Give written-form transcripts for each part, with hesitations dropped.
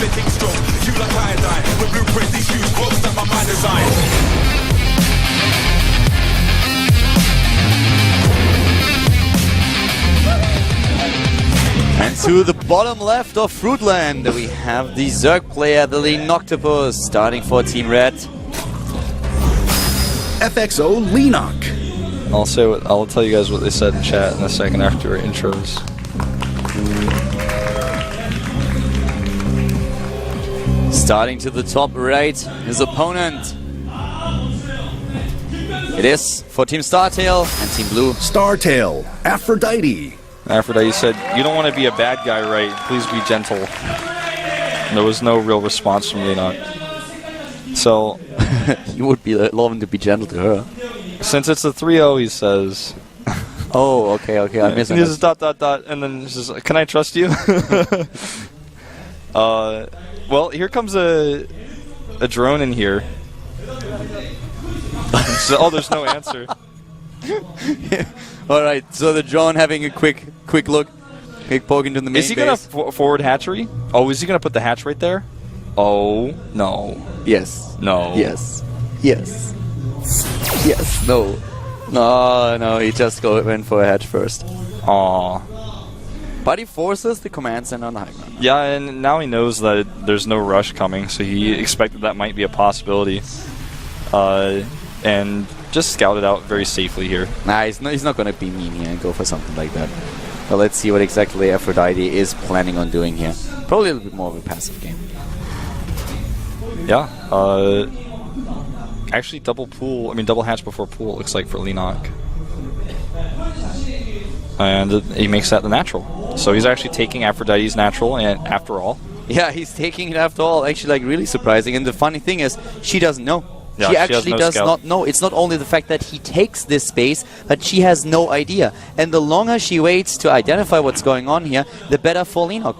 spitting strong. You like iodine, with blueprints, these huge quotes that my mind designed. And to the bottom left of Fruitland, we have the Zerg player, the Leenock, starting for Team Red. FXO Leenock. I'll tell you guys what they said in chat in a second after intros. Starting to the top right, his opponent. It is for Team Startail and Team Blue. Startail, Aphrodite. Aphrodite said, "You don't want to be a bad guy, right? Please be gentle." And there was no real response from Leenock. So, you would be loving to be gentle to her. Since it's a 3-0, he says. Oh, okay, I missed it. He says ... and then he says, "Can I trust you?" Well, here comes a drone in here. So, oh, there's no answer. Alright, so the drone having a quick look. Quick poke into the main base. Is he going to forward hatchery? Oh, is he going to put the hatch right there? Oh, no. Yes. No. Yes. Yes. Yes. No. No, he just went for a hatch first. Aww. But he forces the command center on the high ground. Yeah, and now he knows that there's no rush coming, so he expected that might be a possibility. And just scout it out very safely here. Nah, he's not going to be mean here and go for something like that. But let's see what exactly Aphrodite is planning on doing here. Probably a little bit more of a passive game. Yeah. Actually, double hatch before pool, it looks like, for Leenock. And he makes that the natural. So he's actually taking Aphrodite's natural, and after all. Yeah, he's taking it after all. Actually, like, really surprising. And the funny thing is, she doesn't know. Yeah, she actually does scout. not know. It's not only the fact that he takes this space, but she has no idea. And the longer she waits to identify what's going on here, the better for Leenock.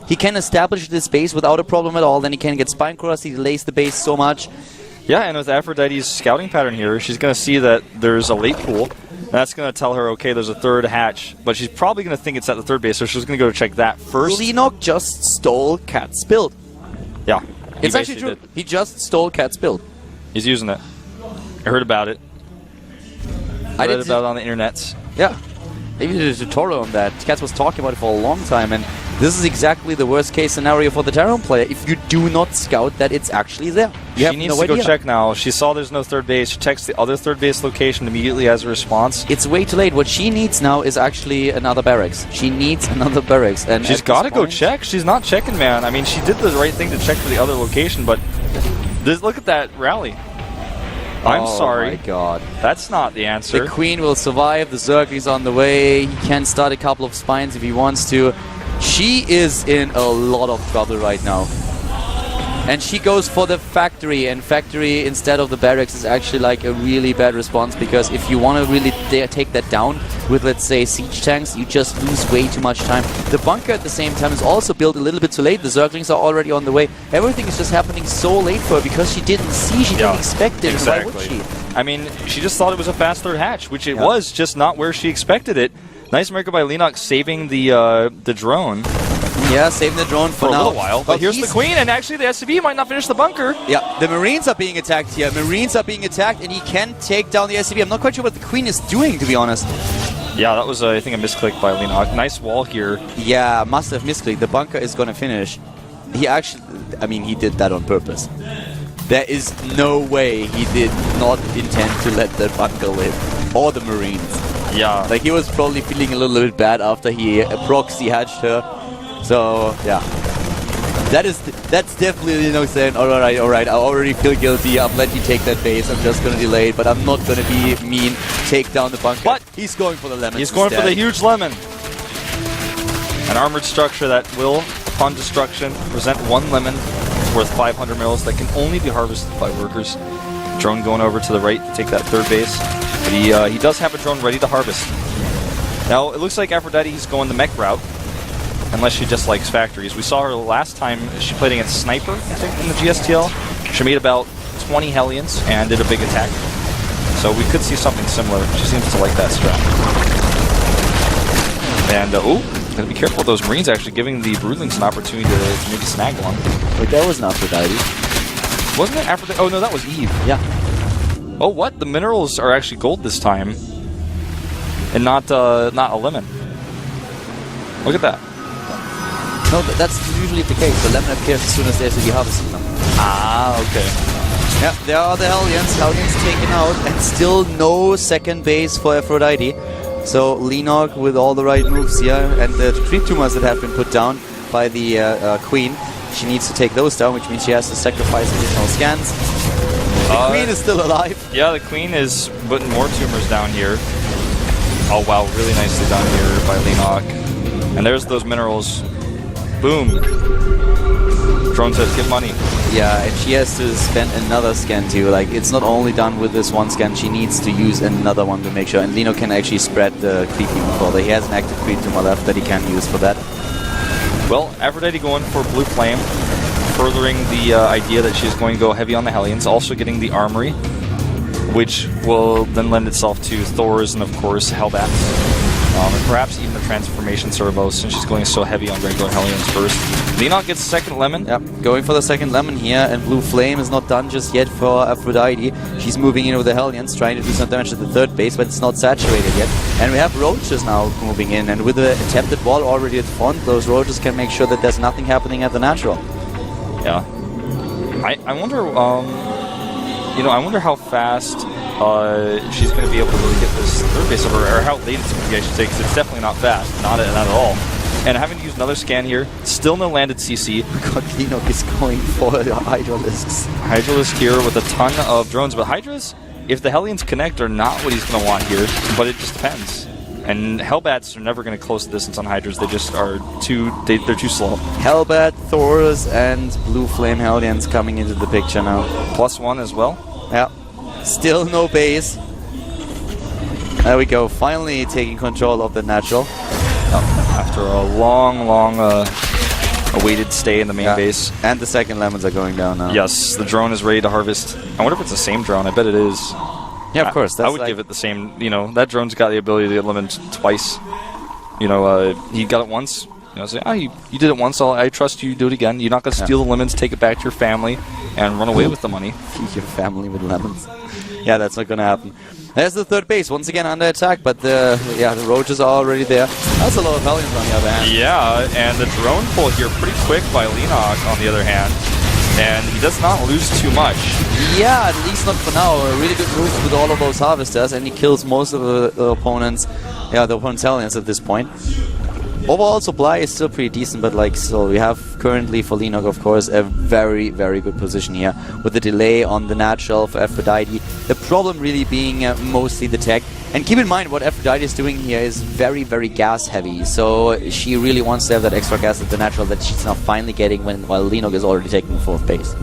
He can establish this base without a problem at all. Then he can get spine cross. He delays the base so much. Yeah, and with Aphrodite's scouting pattern here, she's going to see that there's a late pool. And that's going to tell her, okay, there's a third hatch. But she's probably going to think it's at the third base, so she's going to go check that first. Leenock just stole Cat's build. Yeah. It's actually true. He just stole Cat's build. He's using it. I heard about it. I read about it on the internets. Yeah. Maybe did a tutorial on that. Cats was talking about it for a long time, and this is exactly the worst case scenario for the Terran player. If you do not scout that it's actually there. You she needs to go check now. She saw there's no third base. She checks the other third base location immediately as a response. It's way too late. What she needs now is actually another barracks. She needs another barracks. And she's got to go check. She's not checking, man. I mean, she did the right thing to check for the other location, but look at that rally. I'm sorry. Oh my god. That's not the answer. The Queen will survive. The Zerg is on the way. He can start a couple of spines if he wants to. She is in a lot of trouble right now. And she goes for the factory, and factory instead of the barracks is actually like a really bad response, because if you want to really take that down with, let's say, siege tanks, you just lose way too much time. The bunker at the same time is also built a little bit too late. The Zerglings are already on the way. Everything is just happening so late for her because she didn't see, she didn't expect it. Exactly. Why would she? I mean, she just thought it was a fast third hatch, which it was, just not where she expected it. Nice miracle by Leenock saving the drone. Yeah, saving the drone for a now. little while. But here's the Queen, and actually the SCV might not finish the bunker. Yeah, the Marines are being attacked here. Marines are being attacked, and he can take down the SCV. I'm not quite sure what the Queen is doing, to be honest. Yeah, that was, I think, a misclick by Leenock. Nice wall here. Yeah, must have misclicked. The bunker is going to finish. He actually, I mean, he did that on purpose. There is no way he did not intend to let that bunker live. Or the Marines. Yeah. Like, he was probably feeling a little bit bad after he proxy hatched her. So, yeah. That's definitely, you know, saying, alright, I already feel guilty. I'm letting you take that base. I'm just going to delay it, but I'm not going to be mean. Take down the bunker. But he's going for the lemon. He's going for the huge lemon. An armored structure that will, upon destruction, present one lemon worth 500 mils that can only be harvested by workers. Drone going over to the right to take that third base. But he does have a drone ready to harvest. Now, it looks like Aphrodite's going the mech route. Unless she just likes factories. We saw her last time she played against Sniper, I think, in the GSTL. She made about 20 Hellions and did a big attack. So we could see something similar. She seems to like that strat. And, Gotta be careful with those Marines actually giving the Broodlings an opportunity to maybe snag one. Wait, that was an Aphrodite. Wasn't it Aphrodite? Oh no, that was Eve. Yeah. Oh, what? The minerals are actually gold this time, and not a lemon. Look at that. No, that's usually the case. The lemon appears as soon as there's the harvest them. Ah, okay. Yeah, there are the Hellions. Hellions taken out, and still no second base for Aphrodite. So Leenock with all the right moves here, and the creep tumors that have been put down by the Queen. She needs to take those down, which means she has to sacrifice additional scans. The Queen is still alive. Yeah, the Queen is putting more tumors down here. Oh wow, really nicely done here by Leenock. And there's those minerals. Boom. Drone says, get money. Yeah, and she has to spend another scan too. Like, it's not only done with this one scan, she needs to use another one to make sure. And Leenock can actually spread the creep even further. He has an active creep tumor left that he can use for that. Well, Aphrodite going for Blue Flame, furthering the idea that she's going to go heavy on the Hellions, also getting the Armory, which will then lend itself to Thors and, of course, Hellbats. And perhaps even the Transformation Servos, since she's going so heavy on regular Hellions first. Leenock gets second Lemon. Yep, going for the second Lemon here, and Blue Flame is not done just yet for Aphrodite. She's moving in with the Hellions, trying to do some damage at the third base, but it's not saturated yet. And we have Roaches now moving in, and with the attempted wall already at the front, those Roaches can make sure that there's nothing happening at the natural. Yeah. I wonder, I wonder how fast she's going to be able to really get this third base over, or how late it's going to be, I should say, because it's definitely not fast, not at all. And having to use another scan here, still no landed CC. God, Leenock is going for the Hydralisks. Hydralisk here with a ton of drones, but Hydras, if the Hellions connect, are not what he's going to want here, but it just depends. And Hellbats are never going to close the distance on Hydras, they just are they're too slow. Hellbat, Thors, and Blue Flame Hellions coming into the picture now. +1 as well. Yeah. Still no base. There we go, finally taking control of the natural. After a long awaited stay in the main base. And the second Lemons are going down now. Yes, the drone is ready to harvest. I wonder if it's the same drone. I bet it is. Yeah, of course. I would give it the same. That drone's got the ability to get lemons twice. He got it once. Say, you did it once. I trust you. Do it again. You're not going to steal the lemons, take it back to your family, and run away with the money. Feed your family with lemons. Yeah, that's not going to happen. There's the third base, once again under attack, but the Roaches are already there. That's a lot of Hellions on the other hand. Yeah, and the drone pull here pretty quick by Leenock on the other hand. And he does not lose too much. Yeah, at least not for now. A really good move with all of those Harvesters, and he kills most of the opponents' Hellions at this point. Overall supply is still pretty decent, but so we have currently for Leenock, of course, a very, very good position here with the delay on the natural for Aphrodite. The problem really being mostly the tech. And keep in mind what Aphrodite is doing here is very, very gas heavy. So she really wants to have that extra gas at the natural that she's now finally getting while Leenock is already taking fourth base.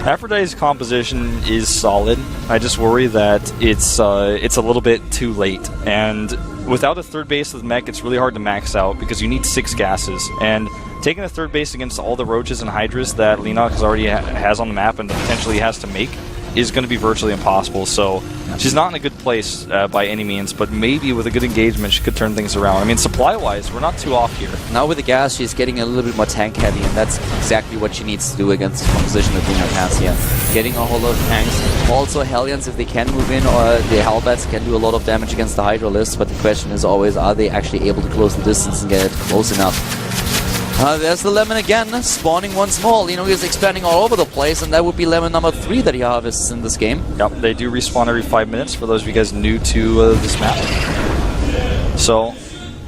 Aphrodite's composition is solid. I just worry that it's a little bit too late. And without a third base of the mech, it's really hard to max out because you need 6 gases. And taking a third base against all the Roaches and Hydras that Leenock has on the map and potentially has to make is going to be virtually impossible. So she's not in a good place by any means, but maybe with a good engagement she could turn things around. I mean, supply-wise, we're not too off here. Now with the gas, she's getting a little bit more tank-heavy, and that's exactly what she needs to do against the composition that Leenock has here. Getting a whole lot of tanks. Also Hellions, if they can move in, or the Hellbats can do a lot of damage against the Hydralisks, but the question is always, are they actually able to close the distance and get it close enough? There's the Lemon again, spawning once more. Leenock is expanding all over the place, and that would be Lemon number 3 that he harvests in this game. Yep, they do respawn every 5 minutes for those of you guys new to this map. So,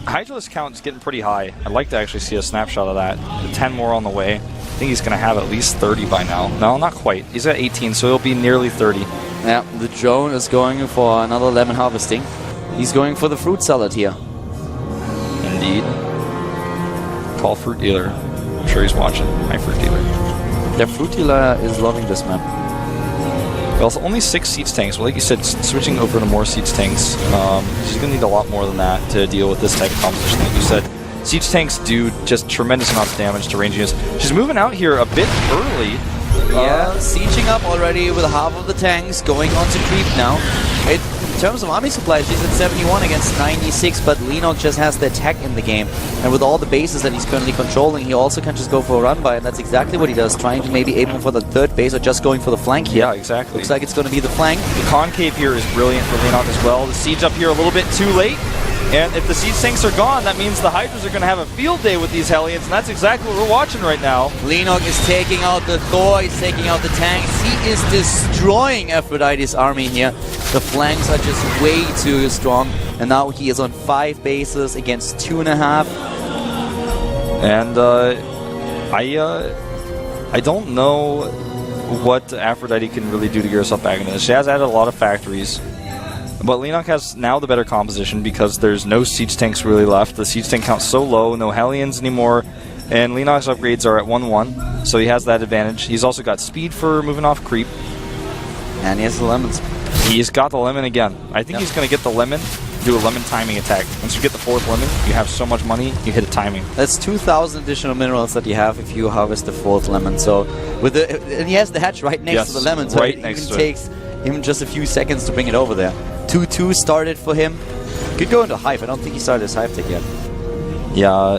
Hydralisk count is getting pretty high. I'd like to actually see a snapshot of that. 10 more on the way. I think he's going to have at least 30 by now. No, not quite. He's at 18, so he'll be nearly 30. Yeah, the drone is going for another Lemon harvesting. He's going for the fruit salad here. Indeed. Call Fruit Dealer. I'm sure he's watching. My Fruit Dealer. The Fruit Dealer is loving this map. Well, it's only 6 siege tanks. Well, like you said, switching over to more siege tanks. She's going to need a lot more than that to deal with this type of composition. Like you said, siege tanks do just tremendous amounts of damage to range units. She's moving out here a bit early Yeah, sieging up already with half of the tanks, going on to creep now. In terms of army supply, she's at 71 against 96, but Leenock just has the attack in the game. And with all the bases that he's currently controlling, he also can just go for a run by, and that's exactly what he does, trying to maybe aim for the third base or just going for the flank here. Yeah, exactly. Looks like it's going to be the flank. The concave here is brilliant for Leenock as well. The siege up here a little bit too late. And if the siege tanks are gone, that means the Hydras are going to have a field day with these Hellions, and that's exactly what we're watching right now. Leenock is taking out the Thor, he's taking out the tanks. He is destroying Aphrodite's army here. The flanks are just way too strong, and now he is on 5 bases against 2.5. And I don't know what Aphrodite can really do to get herself back into this. She has added a lot of factories. But Leenock has now the better composition because there's no siege tanks really left. The siege tank count's so low, no Hellions anymore, and Leenock's upgrades are at 1-1, so he has that advantage. He's also got speed for moving off creep. And he has the lemons. He's got the lemon again. I think he's going to get the lemon, do a lemon timing attack. Once you get the 4th lemon, you have so much money, you hit a timing. That's 2,000 additional minerals that you have if you harvest the 4th lemon. So with the, and he has the hatch right next to the lemon, so right it next even to takes him just a few seconds to bring it over there. 2-2 started for him. Could go into Hive. I don't think he started his Hive tech yet. Yeah,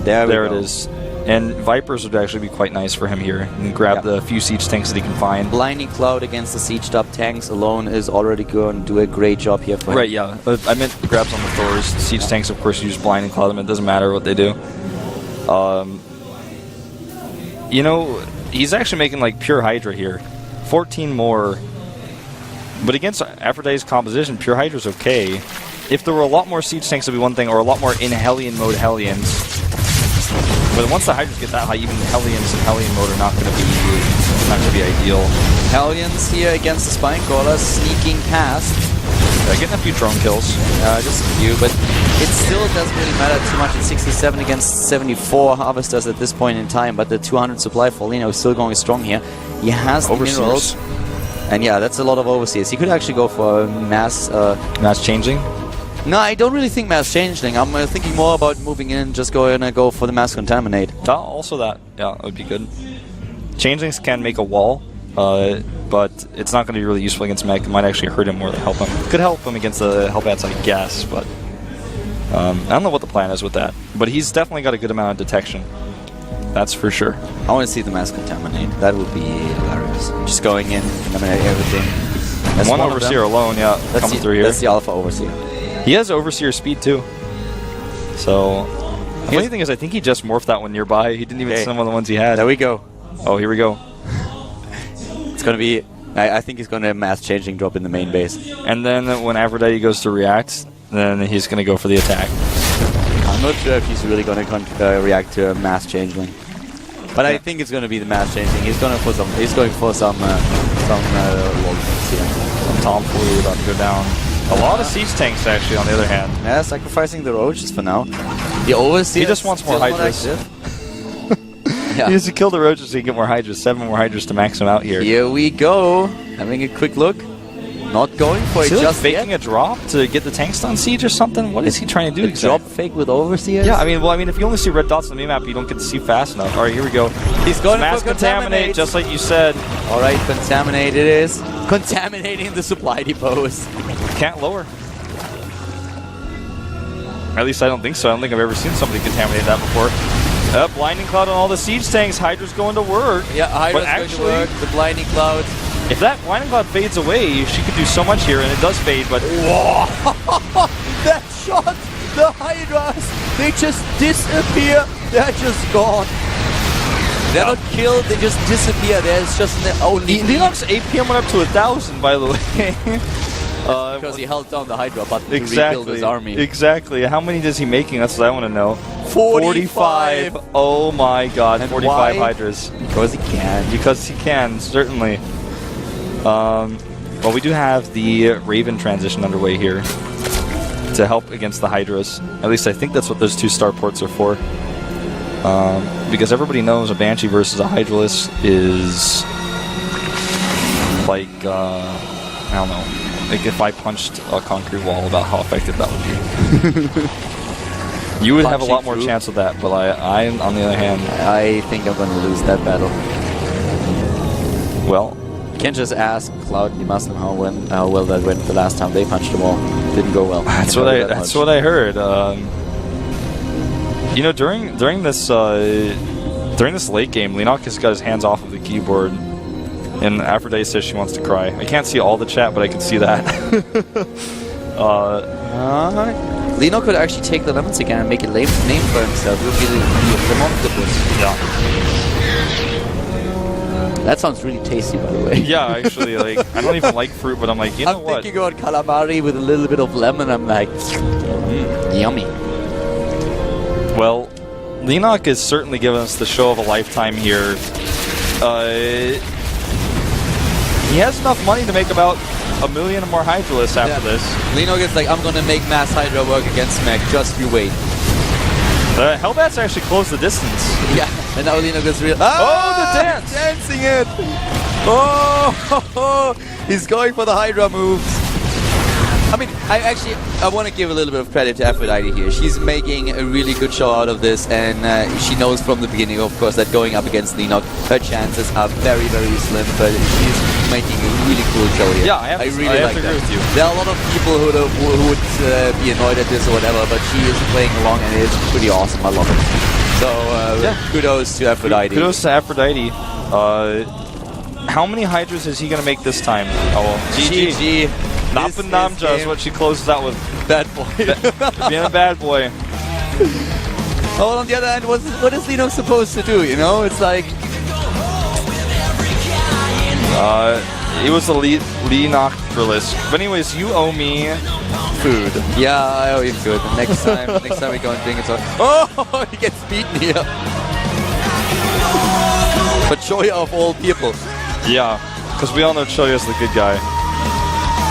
there it go. is. And Vipers would actually be quite nice for him here. And grab the few siege tanks that he can find. Blinding Cloud against the sieged up tanks alone is already going to do a great job here for him. Right, yeah. I meant grabs on the Thors. Siege tanks, of course, use Blinding Cloud. I mean, it doesn't matter what they do. You know, he's actually making like pure Hydra here. 14 more. But against Aphrodite's composition, pure Hydra's okay. If there were a lot more siege tanks, it would be one thing, or a lot more in Hellion mode Hellions. But once the Hydras get that high, even Hellions in Hellion mode are not going to be ideal. Hellions here against the Spine Crawlers, sneaking past. Getting a few drone kills. Just a few, but it still doesn't really matter too much. It's 67 against 74 Harvesters at this point in time, but the 200 supply for Leenock is still going strong here. He has the minerals. And yeah, that's a lot of overseers. He could actually go for a mass changing. No, I don't really think mass changing. I'm thinking more about moving in, just going to go for the mass contaminate. Also that, yeah, that would be good. Changelings can make a wall, but it's not going to be really useful against mech. It might actually hurt him more than help him. Could help him against the Hellbats, I guess, but I don't know what the plan is with that. But he's definitely got a good amount of detection. That's for sure. I want to see the mass contaminate. That would be hilarious. Just going in, contaminate everything. That's one Overseer alone, yeah, coming through here. That's the Alpha Overseer. He has Overseer speed too. So, the funny thing is, I think he just morphed that one nearby. He didn't even send one of the ones he had. There we go. Oh, here we go. It's going to be... I think he's going to mass changing drop in the main base. And then when Aphrodite goes to react, then he's going to go for the attack. I'm not sure if he's really going to react to a mass changeling. But I think it's going to be the mass changing. He's going for some. He's going for some tomfoolery about to go down. A lot of siege tanks, actually. On the other hand, yeah, sacrificing the roaches for now. The Overseer. He just wants more Hydras. He needs to kill the roaches so he can get more Hydras. 7 more Hydras to max him out here. Here we go. Having a quick look. Not going for it just faking a drop to get the tanks on siege or something? What is he trying to do? Drop fake with Overseers? Yeah, I mean, if you only see red dots on the minimap, you don't get to see fast enough. All right, here we go. He's going mass for contaminate, just like you said. All right, contaminate it is. Contaminating the supply depots. Can't lower. At least I don't think so. I don't think I've ever seen somebody contaminate that before. Blinding Cloud on all the siege tanks. Hydra's going to work. Yeah, Hydra's going to work. The Blinding Cloud. If that Blinding Cloud fades away, she could do so much here, and it does fade, but... Whoa! That shot! The Hydras! They just disappear! They're just gone! They're not killed, they just disappear. There's just only... Leenock's APM went up to 1,000, by the way. Because he held down the Hydra button to exactly, rebuild his army. Exactly. How many is he making? That's what I want to know. 45! Oh my god, and 45 why? Hydras. Because he can. Because he can, certainly. Well, we do have the Raven transition underway here to help against the Hydras. At least I think that's what those 2 starports are for. Because everybody knows a Banshee versus a Hydralisk is like, I don't know, like if I punched a concrete wall, about how effective that would be. You would have a lot more chance of that, but I, on the other hand... I think I'm going to lose that battle. Well, You can't just ask Cloud and Muslim how well that went the last time they punched the wall. Didn't go well. that's what I heard. You know, during this late game, Leenock has got his hands off of the keyboard, and Aphrodite says she wants to cry. I can't see all the chat, but I can see that. Leenock could actually take the lemons again and make a name for himself. It would be the octopus. Yeah. That sounds really tasty, by the way. Yeah, actually, like, I don't even like fruit, but I'm like, you know what? I'm thinking about calamari with a little bit of lemon. I'm like, yummy. Well, Leenock is certainly giving us the show of a lifetime here. He has enough money to make about 1 million more Hydralisks after this. Leenock is like, I'm gonna make mass Hydra work against Mech. Just you wait. Hellbats actually closed the distance. Yeah, and now Leenock is real. Oh, the dance! Dancing it! Oh, he's going for the Hydra moves. I mean, I want to give a little bit of credit to Aphrodite here. She's making a really good show out of this, and she knows from the beginning, of course, that going up against Leenock, her chances are very, very slim, but she's making a really cool show here. Yeah, I really like that. With you. There are a lot of people who would be annoyed at this or whatever, but she is playing along, and it's pretty awesome. I love it. So, kudos to Aphrodite. Kudos to Aphrodite. How many Hydras is he going to make this time? Oh, well, GG. Napanamja is what she closes out with. Bad boy. Being a bad boy. Well, on the other hand, what is Leenock supposed to do, you know? It's like... It was a Leenock Hydralisk. But anyways, you owe me food. Yeah, I owe you food. Next time we go and drink it. Oh, he gets beaten here. But Choya of all people. Yeah, because we all know Choya is the good guy.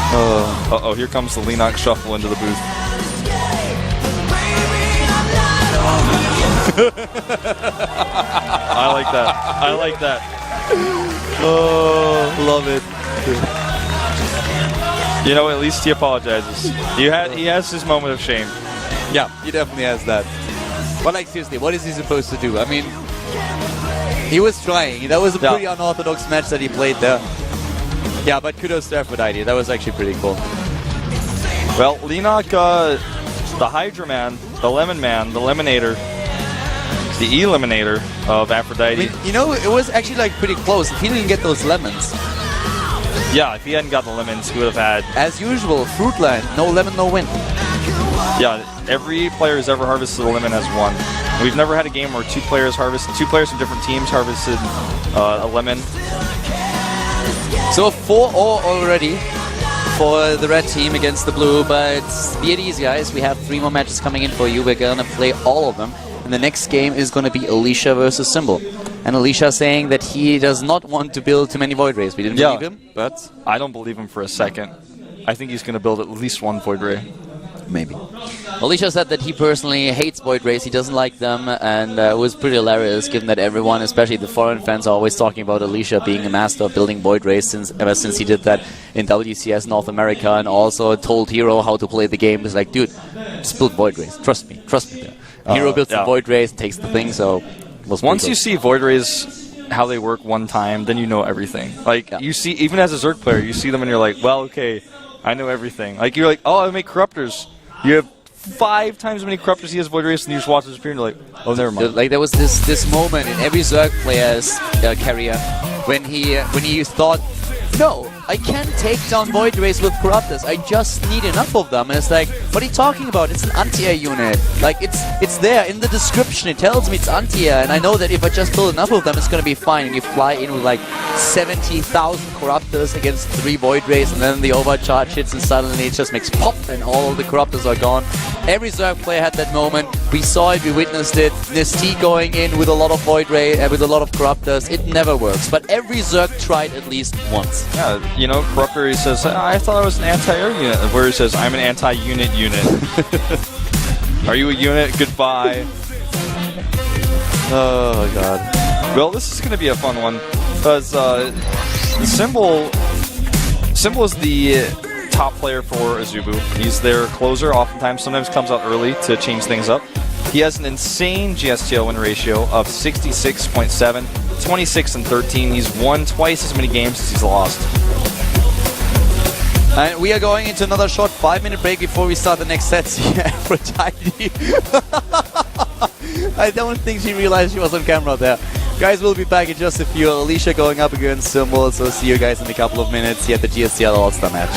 Uh-oh, here comes the Leenock shuffle into the booth. I like that. I like that. Oh, love it. You know, at least he apologizes. He has his moment of shame. Yeah, he definitely has that. But like, seriously, what is he supposed to do? I mean, he was trying. That was a pretty unorthodox match that he played there. Yeah, but kudos to Aphrodite. That was actually pretty cool. Well, Leenock, the Hydra Man, the Lemon Man, the Lemonator, the Eliminator of Aphrodite. I mean, you know, it was actually like pretty close. If he didn't get those lemons. Yeah, if he hadn't got the lemons, he would have had... As usual, Fruitland, no lemon, no win. Yeah, every player who's ever harvested a lemon has won. We've never had a game where two players from different teams harvested a lemon. So 4-0 already for the red team against the blue, but be at ease, guys. We have 3 more matches coming in for you. We're going to play all of them. And the next game is going to be Alicia versus Symbol. And Alicia saying that he does not want to build too many Void Rays. We didn't believe him, but... I don't believe him for a second. I think he's going to build at least 1 Void Ray. Maybe. Alicia said that he personally hates Void Rays, he doesn't like them, and it was pretty hilarious given that everyone, especially the foreign fans, are always talking about Alicia being a master of building Void Rays ever since he did that in WCS North America and also told Hero how to play the game. It's like, dude, just build Void Rays. Trust me. There. Hero builds the Void Rays and takes the thing, so... Once you see Void Rays, how they work one time, then you know everything. Like, you see, even as a Zerg player, you see them and you're like, well, okay, I know everything. Like, you're like, oh, I make Corruptors. You have 5 times as many Corruptors he has Void Rays, and you just watch it disappear and you're like, oh, never mind. Like, there was this moment in every Zerg player's career when he thought, no, I can't take down Void Rays with Corruptors. I just need enough of them. And it's like, what are you talking about? It's an anti-air unit. Like, it's there in the description. It tells me it's anti-air. And I know that if I just build enough of them, it's going to be fine. And you fly in with like 70,000 Corruptors against 3 Void Rays. And then the overcharge hits and suddenly it just makes pop and all the Corruptors are gone. Every Zerg player had that moment. We saw it, we witnessed it. Nisti going in with a lot of Void Ray, with a lot of Corruptors. It never works. But every Zerg tried at least once. Yeah, you know, Corruptor, he says, I thought I was an anti-air unit. Where he says, I'm an anti-unit unit. Are you a unit? Goodbye. Oh, God. Well, this is going to be a fun one. Because Symbol is the top player for Azubu. He's their closer, oftentimes, sometimes comes out early to change things up. He has an insane GSTL win ratio of 66.7. 26-13. He's won twice as many games as he's lost. And we are going into another short 5-minute break before we start the next set. Aphrodite. I don't think she realized she was on camera there. Guys, we'll be back in just a few. Alicia going up against Symbol, so see you guys in a couple of minutes here at the GSTL All-Star match.